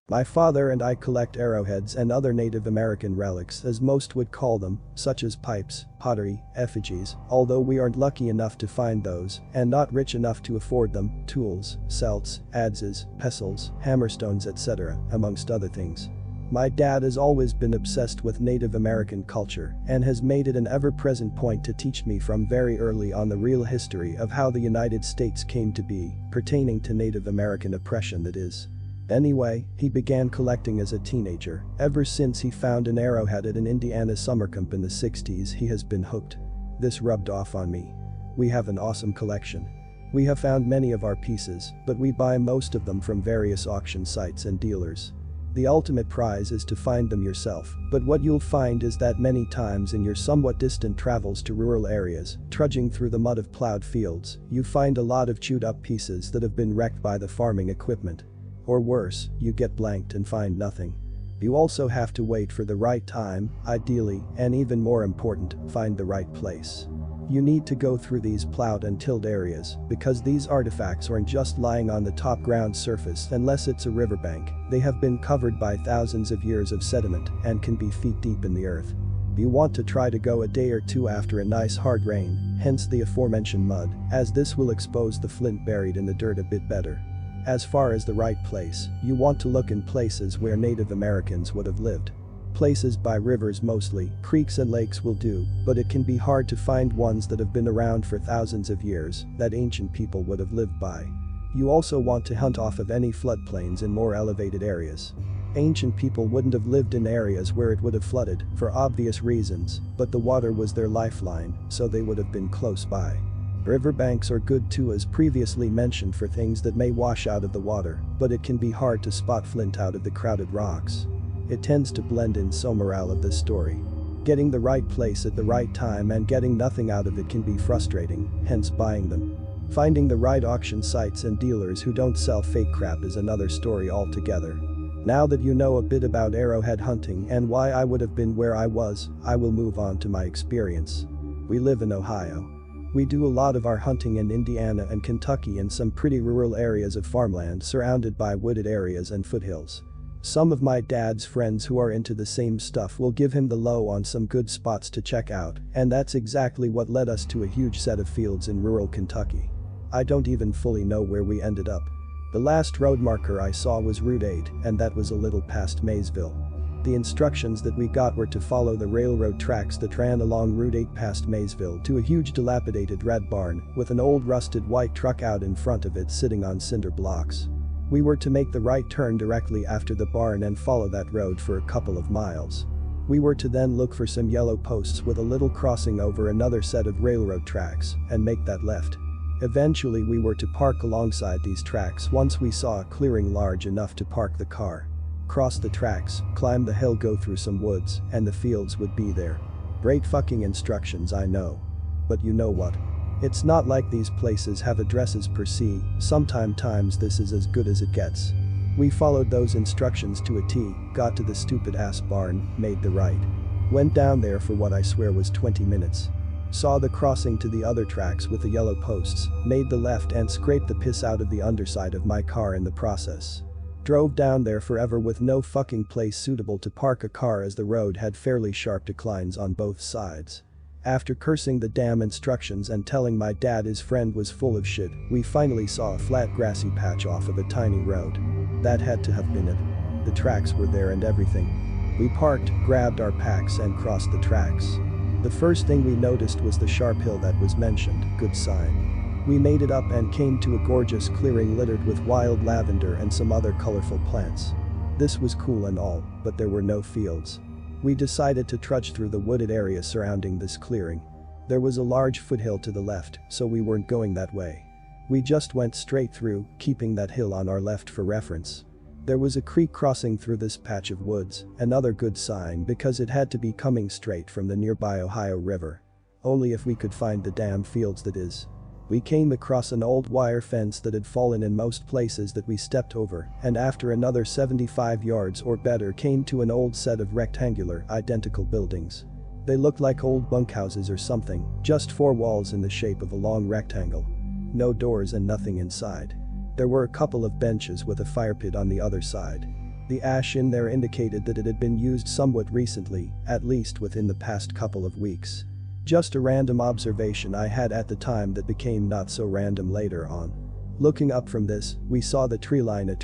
My father and I collect arrowheads and other Native American relics, as most would call them, such as pipes, pottery, effigies, although we aren't lucky enough to find those and not rich enough to afford them, tools, celts, adzes, pestles, hammerstones etc., amongst other things. My dad has always been obsessed with Native American culture and has made it an ever-present point to teach me from very early on the real history of how the United States came to be, pertaining to Native American oppression that is. Anyway, he began collecting as a teenager. Ever since he found an arrowhead at an Indiana summer camp in the 60s, he has been hooked. This rubbed off on me. We have an awesome collection. We have found many of our pieces, but we buy most of them from various auction sites and dealers. The ultimate prize is to find them yourself, but what you'll find is that many times in your somewhat distant travels to rural areas, trudging through the mud of plowed fields, you find a lot of chewed up pieces that have been wrecked by the farming equipment. Or worse, you get blanked and find nothing. You also have to wait for the right time, ideally, and even more important, find the right place. You need to go through these plowed and tilled areas, because these artifacts aren't just lying on the top ground surface unless it's a riverbank. They have been covered by thousands of years of sediment and can be feet deep in the earth. You want to try to go a day or two after a nice hard rain, hence the aforementioned mud, as this will expose the flint buried in the dirt a bit better. As far as the right place, you want to look in places where Native Americans would have lived. Places by rivers mostly, creeks and lakes will do, but it can be hard to find ones that have been around for thousands of years, that ancient people would have lived by. You also want to hunt off of any floodplains in more elevated areas. Ancient people wouldn't have lived in areas where it would have flooded, for obvious reasons, but the water was their lifeline, so they would have been close by. Riverbanks are good too, as previously mentioned, for things that may wash out of the water, but it can be hard to spot flint out of the crowded rocks. It tends to blend in, so morale of this story. Getting the right place at the right time and getting nothing out of it can be frustrating, hence buying them. Finding the right auction sites and dealers who don't sell fake crap is another story altogether. Now that you know a bit about arrowhead hunting and why I would have been where I was, I will move on to my experience. We live in Ohio. We do a lot of our hunting in Indiana and Kentucky in some pretty rural areas of farmland surrounded by wooded areas and foothills. Some of my dad's friends who are into the same stuff will give him the low on some good spots to check out, and that's exactly what led us to a huge set of fields in rural Kentucky. I don't even fully know where we ended up. The last road marker I saw was Route 8, and that was a little past Maysville. The instructions that we got were to follow the railroad tracks that ran along Route 8 past Maysville to a huge dilapidated red barn with an old rusted white truck out in front of it sitting on cinder blocks. We were to make the right turn directly after the barn and follow that road for a couple of miles. We were to then look for some yellow posts with a little crossing over another set of railroad tracks and make that left. Eventually we were to park alongside these tracks once we saw a clearing large enough to park the car. Cross the tracks, climb the hill, go through some woods, and the fields would be there. Great fucking instructions, I know. But you know what? It's not like these places have addresses per se, sometimes this is as good as it gets. We followed those instructions to a T, got to the stupid ass barn, made the right. Went down there for what I swear was 20 minutes. Saw the crossing to the other tracks with the yellow posts, made the left and scraped the piss out of the underside of my car in the process. Drove down there forever with no fucking place suitable to park a car as the road had fairly sharp declines on both sides. After cursing the damn instructions and telling my dad his friend was full of shit, we finally saw a flat grassy patch off of a tiny road. That had to have been it. The tracks were there and everything. We parked, grabbed our packs and crossed the tracks. The first thing we noticed was the sharp hill that was mentioned, good sign. We made it up and came to a gorgeous clearing littered with wild lavender and some other colorful plants. This was cool and all, but there were no fields. We decided to trudge through the wooded area surrounding this clearing. There was a large foothill to the left, so we weren't going that way. We just went straight through, keeping that hill on our left for reference. There was a creek crossing through this patch of woods, another good sign because it had to be coming straight from the nearby Ohio River. Only if we could find the damn fields, that is. We came across an old wire fence that had fallen in most places that we stepped over, and after another 75 yards or better came to an old set of rectangular, identical buildings. They looked like old bunkhouses or something, just 4 walls in the shape of a long rectangle. No doors and nothing inside. There were a couple of benches with a fire pit on the other side. The ash in there indicated that it had been used somewhat recently, at least within the past couple of weeks. Just a random observation I had at the time that became not so random later on. Looking up from this, we saw a tree line at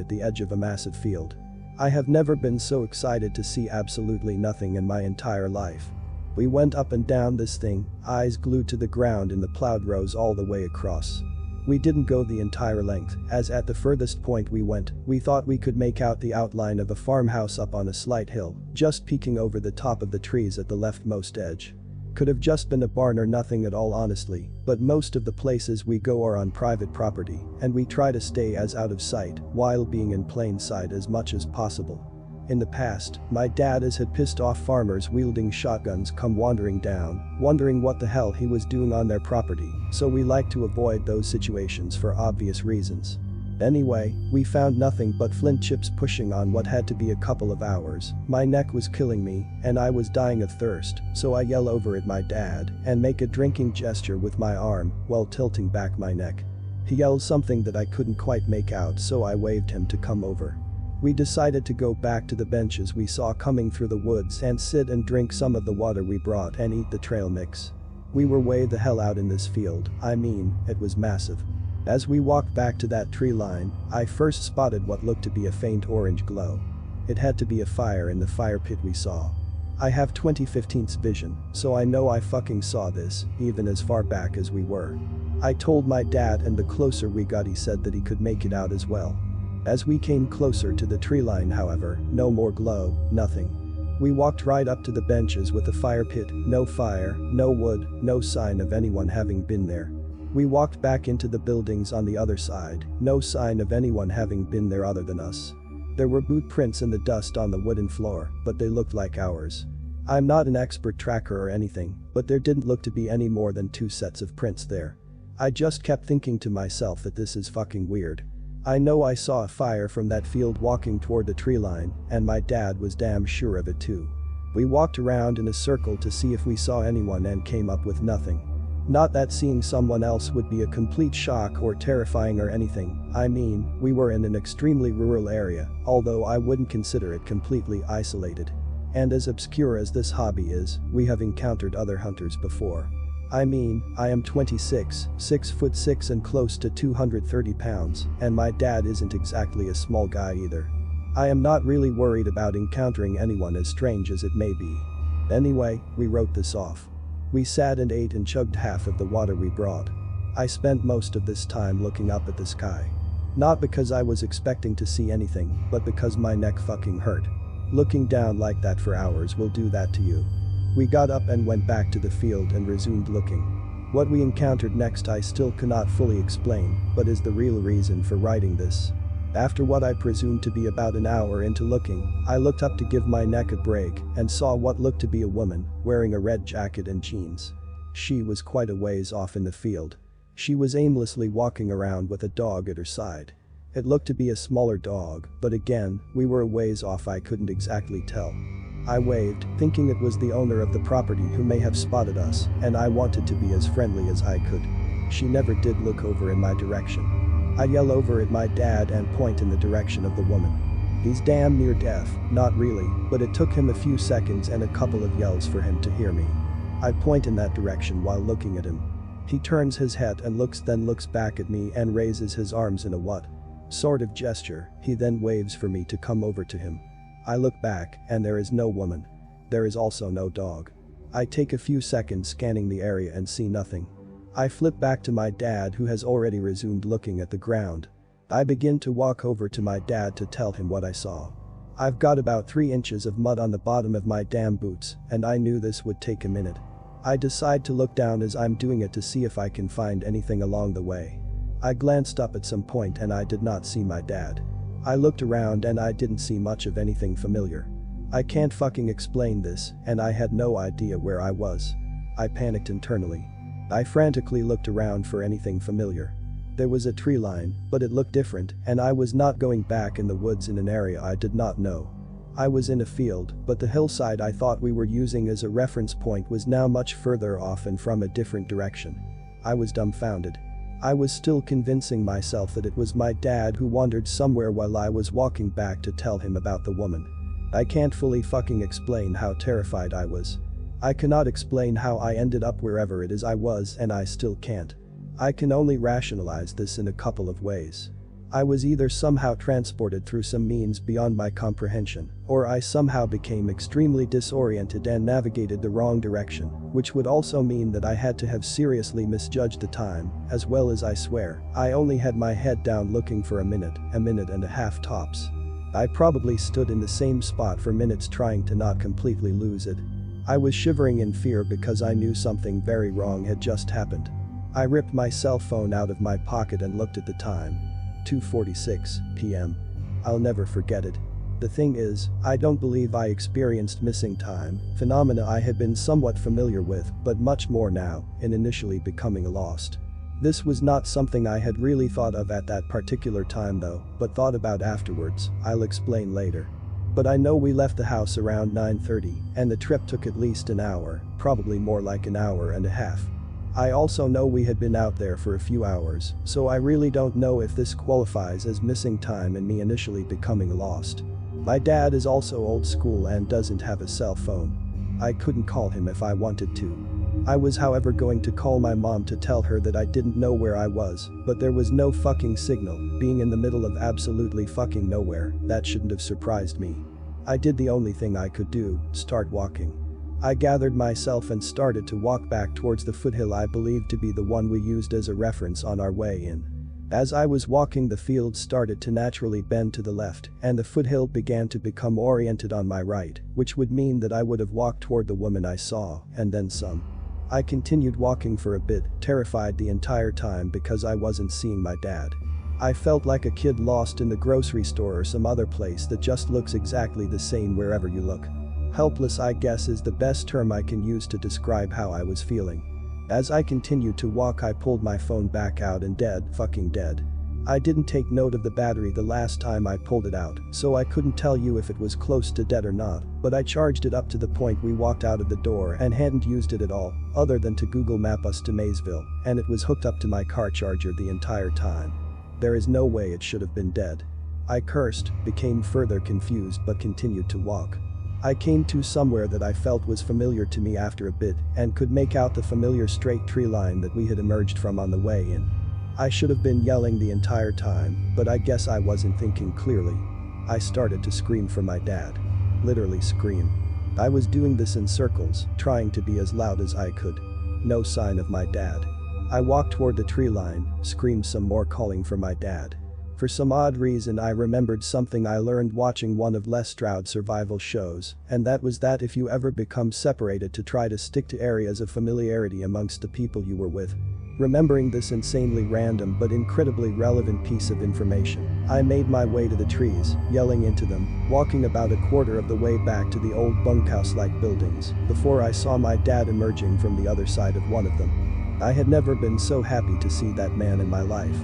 the edge of a massive field. I have never been so excited to see absolutely nothing in my entire life. We went up and down this thing, eyes glued to the ground in the plowed rows all the way across. We didn't go the entire length, as at the furthest point we went, we thought we could make out the outline of a farmhouse up on a slight hill, just peeking over the top of the trees at the leftmost edge. Could have just been a barn or nothing at all honestly, but most of the places we go are on private property, and we try to stay as out of sight while being in plain sight as much as possible. In the past, my dad has had pissed off farmers wielding shotguns come wandering down, wondering what the hell he was doing on their property, so we like to avoid those situations for obvious reasons. Anyway, we found nothing but flint chips pushing on what had to be a couple of hours. My neck was killing me, and I was dying of thirst, so I yell over at my dad and make a drinking gesture with my arm while tilting back my neck. He yells something that I couldn't quite make out, so I waved him to come over. We decided to go back to the benches we saw coming through the woods and sit and drink some of the water we brought and eat the trail mix. We were way the hell out in this field, I mean, it was massive. As we walked back to that tree line, I first spotted what looked to be a faint orange glow. It had to be a fire in the fire pit we saw. I have 2015's vision, so I know I fucking saw this, even as far back as we were. I told my dad, and the closer we got he said that he could make it out as well. As we came closer to the tree line however, no more glow, nothing. We walked right up to the benches with the fire pit, no fire, no wood, no sign of anyone having been there. We walked back into the buildings on the other side, no sign of anyone having been there other than us. There were boot prints in the dust on the wooden floor, but they looked like ours. I'm not an expert tracker or anything, but there didn't look to be any more than 2 sets of prints there. I just kept thinking to myself that this is fucking weird. I know I saw a fire from that field walking toward the tree line, and my dad was damn sure of it too. We walked around in a circle to see if we saw anyone and came up with nothing. Not that seeing someone else would be a complete shock or terrifying or anything, I mean, we were in an extremely rural area, although I wouldn't consider it completely isolated. And as obscure as this hobby is, we have encountered other hunters before. I mean, I am 26, 6'6" and close to 230 pounds, and my dad isn't exactly a small guy either. I am not really worried about encountering anyone as strange as it may be. Anyway, we wrote this off. We sat and ate and chugged half of the water we brought. I spent most of this time looking up at the sky. Not because I was expecting to see anything, but because my neck fucking hurt. Looking down like that for hours will do that to you. We got up and went back to the field and resumed looking. What we encountered next I still cannot fully explain, but is the real reason for writing this. After what I presumed to be about an hour into looking, I looked up to give my neck a break and saw what looked to be a woman wearing a red jacket and jeans. She was quite a ways off in the field. She was aimlessly walking around with a dog at her side. It looked to be a smaller dog, but again, we were a ways off, I couldn't exactly tell. I waved, thinking it was the owner of the property who may have spotted us, and I wanted to be as friendly as I could. She never did look over in my direction. I yell over at my dad and point in the direction of the woman. He's damn near deaf, not really, but it took him a few seconds and a couple of yells for him to hear me. I point in that direction while looking at him. He turns his head and then looks back at me and raises his arms in a what sort of gesture. He then waves for me to come over to him. I look back, and there is no woman. There is also no dog. I take a few seconds scanning the area and see nothing. I flip back to my dad, who has already resumed looking at the ground. I begin to walk over to my dad to tell him what I saw. I've got about 3 inches of mud on the bottom of my damn boots, and I knew this would take a minute. I decide to look down as I'm doing it to see if I can find anything along the way. I glanced up at some point and I did not see my dad. I looked around and I didn't see much of anything familiar. I can't fucking explain this, and I had no idea where I was. I panicked internally. I frantically looked around for anything familiar. There was a tree line, but it looked different, and I was not going back in the woods in an area I did not know. I was in a field, but the hillside I thought we were using as a reference point was now much further off and from a different direction. I was dumbfounded. I was still convincing myself that it was my dad who wandered somewhere while I was walking back to tell him about the woman. I can't fully fucking explain how terrified I was. I cannot explain how I ended up wherever it is I was, and I still can't. I can only rationalize this in a couple of ways. I was either somehow transported through some means beyond my comprehension, or I somehow became extremely disoriented and navigated the wrong direction, which would also mean that I had to have seriously misjudged the time, as well as I swear, I only had my head down looking for a minute and a half tops. I probably stood in the same spot for minutes trying to not completely lose it. I was shivering in fear because I knew something very wrong had just happened. I ripped my cell phone out of my pocket and looked at the time. 2:46 p.m. I'll never forget it. The thing is, I don't believe I experienced missing time, phenomena I had been somewhat familiar with, but much more now, in initially becoming lost. This was not something I had really thought of at that particular time though, but thought about afterwards. I'll explain later. But I know we left the house around 9:30, and the trip took at least an hour, probably more like an hour and a half. I also know we had been out there for a few hours, so I really don't know if this qualifies as missing time and me initially becoming lost. My dad is also old school and doesn't have a cell phone. I couldn't call him if I wanted to. I was however going to call my mom to tell her that I didn't know where I was, but there was no fucking signal, being in the middle of absolutely fucking nowhere. That shouldn't have surprised me. I did the only thing I could do, start walking. I gathered myself and started to walk back towards the foothill I believed to be the one we used as a reference on our way in. As I was walking, the field started to naturally bend to the left, and the foothill began to become oriented on my right, which would mean that I would have walked toward the woman I saw, and then some. I continued walking for a bit, terrified the entire time because I wasn't seeing my dad. I felt like a kid lost in the grocery store or some other place that just looks exactly the same wherever you look. Helpless, I guess, is the best term I can use to describe how I was feeling. As I continued to walk, I pulled my phone back out and fucking dead. I didn't take note of the battery the last time I pulled it out, so I couldn't tell you if it was close to dead or not, but I charged it up to the point we walked out of the door and hadn't used it at all, other than to Google Map us to Maysville, and it was hooked up to my car charger the entire time. There is no way it should have been dead. I cursed, became further confused but continued to walk. I came to somewhere that I felt was familiar to me after a bit and could make out the familiar straight tree line that we had emerged from on the way in. I should have been yelling the entire time, but I guess I wasn't thinking clearly. I started to scream for my dad. Literally scream. I was doing this in circles, trying to be as loud as I could. No sign of my dad. I walked toward the tree line, screamed some more, calling for my dad. For some odd reason, I remembered something I learned watching one of Les Stroud's survival shows, and that was that if you ever become separated, to try to stick to areas of familiarity amongst the people you were with. Remembering this insanely random but incredibly relevant piece of information, I made my way to the trees, yelling into them, walking about a quarter of the way back to the old bunkhouse-like buildings, before I saw my dad emerging from the other side of one of them. I had never been so happy to see that man in my life.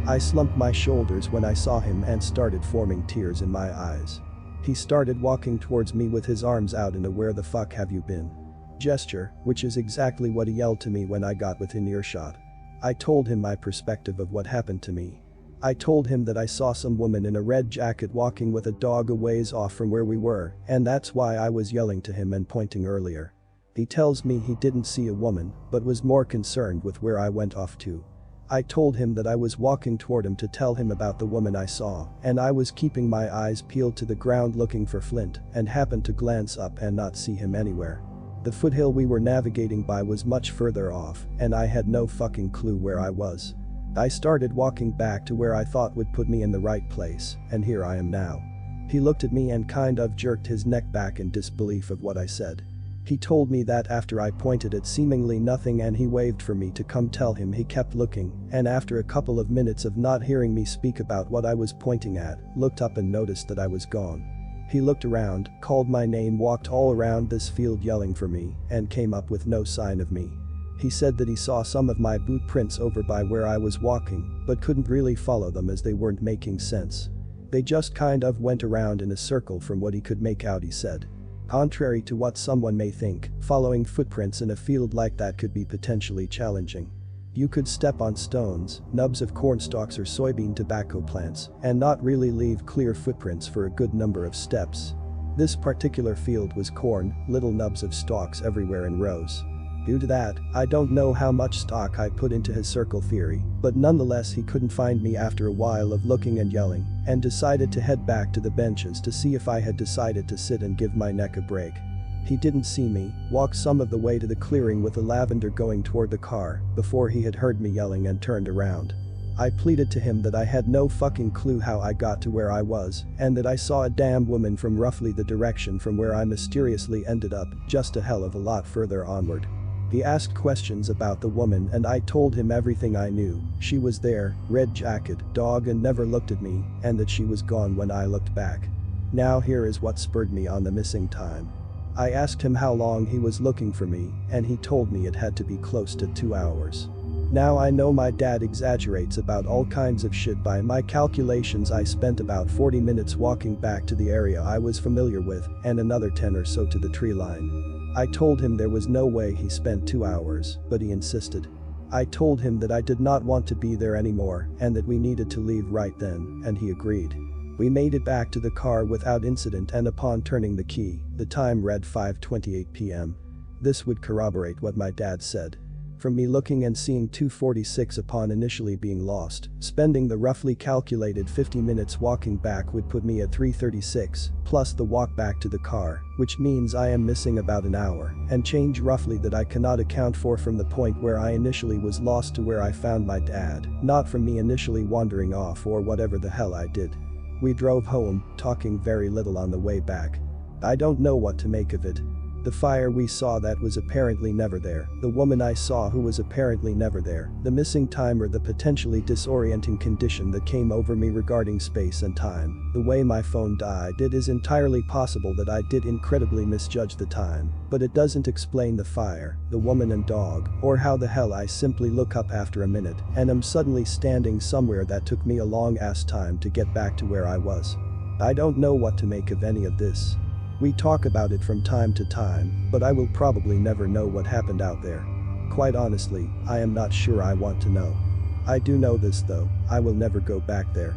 I slumped my shoulders when I saw him and started forming tears in my eyes. He started walking towards me with his arms out in a "where the fuck have you been?" gesture, which is exactly what he yelled to me when I got within earshot. I told him my perspective of what happened to me. I told him that I saw some woman in a red jacket walking with a dog a ways off from where we were, and that's why I was yelling to him and pointing earlier. He tells me he didn't see a woman, but was more concerned with where I went off to. I told him that I was walking toward him to tell him about the woman I saw, and I was keeping my eyes peeled to the ground looking for Flint, and happened to glance up and not see him anywhere. The foothill we were navigating by was much further off, and I had no fucking clue where I was. I started walking back to where I thought would put me in the right place, and here I am now. He looked at me and kind of jerked his neck back in disbelief of what I said. He told me that after I pointed at seemingly nothing and he waved for me to come tell him, he kept looking, and after a couple of minutes of not hearing me speak about what I was pointing at, looked up and noticed that I was gone. He looked around, called my name, walked all around this field yelling for me, and came up with no sign of me. He said that he saw some of my boot prints over by where I was walking, but couldn't really follow them as they weren't making sense. They just kind of went around in a circle from what he could make out, he said. Contrary to what someone may think, following footprints in a field like that could be potentially challenging. You could step on stones, nubs of corn stalks or soybean tobacco plants, and not really leave clear footprints for a good number of steps. This particular field was corn, little nubs of stalks everywhere in rows. Due to that, I don't know how much stock I put into his circle theory, but nonetheless he couldn't find me after a while of looking and yelling, and decided to head back to the benches to see if I had decided to sit and give my neck a break. He didn't see me, walked some of the way to the clearing with the lavender going toward the car, before he had heard me yelling and turned around. I pleaded to him that I had no fucking clue how I got to where I was, and that I saw a damn woman from roughly the direction from where I mysteriously ended up, just a hell of a lot further onward. He asked questions about the woman and I told him everything I knew. She was there, red jacket, dog, and never looked at me, and that she was gone when I looked back. Now here is what spurred me on the missing time. I asked him how long he was looking for me, and he told me it had to be close to 2 hours. Now I know my dad exaggerates about all kinds of shit. By my calculations I spent about 40 minutes walking back to the area I was familiar with and another 10 or so to the tree line. I told him there was no way he spent 2 hours, but he insisted. I told him that I did not want to be there anymore and that we needed to leave right then, and he agreed. We made it back to the car without incident, and upon turning the key, the time read 5:28 p.m. This would corroborate what my dad said. From me looking and seeing 2:46 upon initially being lost, spending the roughly calculated 50 minutes walking back would put me at 3:36, plus the walk back to the car, which means I am missing about an hour, and change roughly that I cannot account for from the point where I initially was lost to where I found my dad, not from me initially wandering off or whatever the hell I did. We drove home, talking very little on the way back. I don't know what to make of it. The fire we saw that was apparently never there, the woman I saw who was apparently never there, the missing time, or the potentially disorienting condition that came over me regarding space and time, the way my phone died. It is entirely possible that I did incredibly misjudge the time, but it doesn't explain the fire, the woman and dog, or how the hell I simply look up after a minute and am suddenly standing somewhere that took me a long ass time to get back to where I was. I don't know what to make of any of this. We talk about it from time to time, but I will probably never know what happened out there. Quite honestly, I am not sure I want to know. I do know this though, I will never go back there.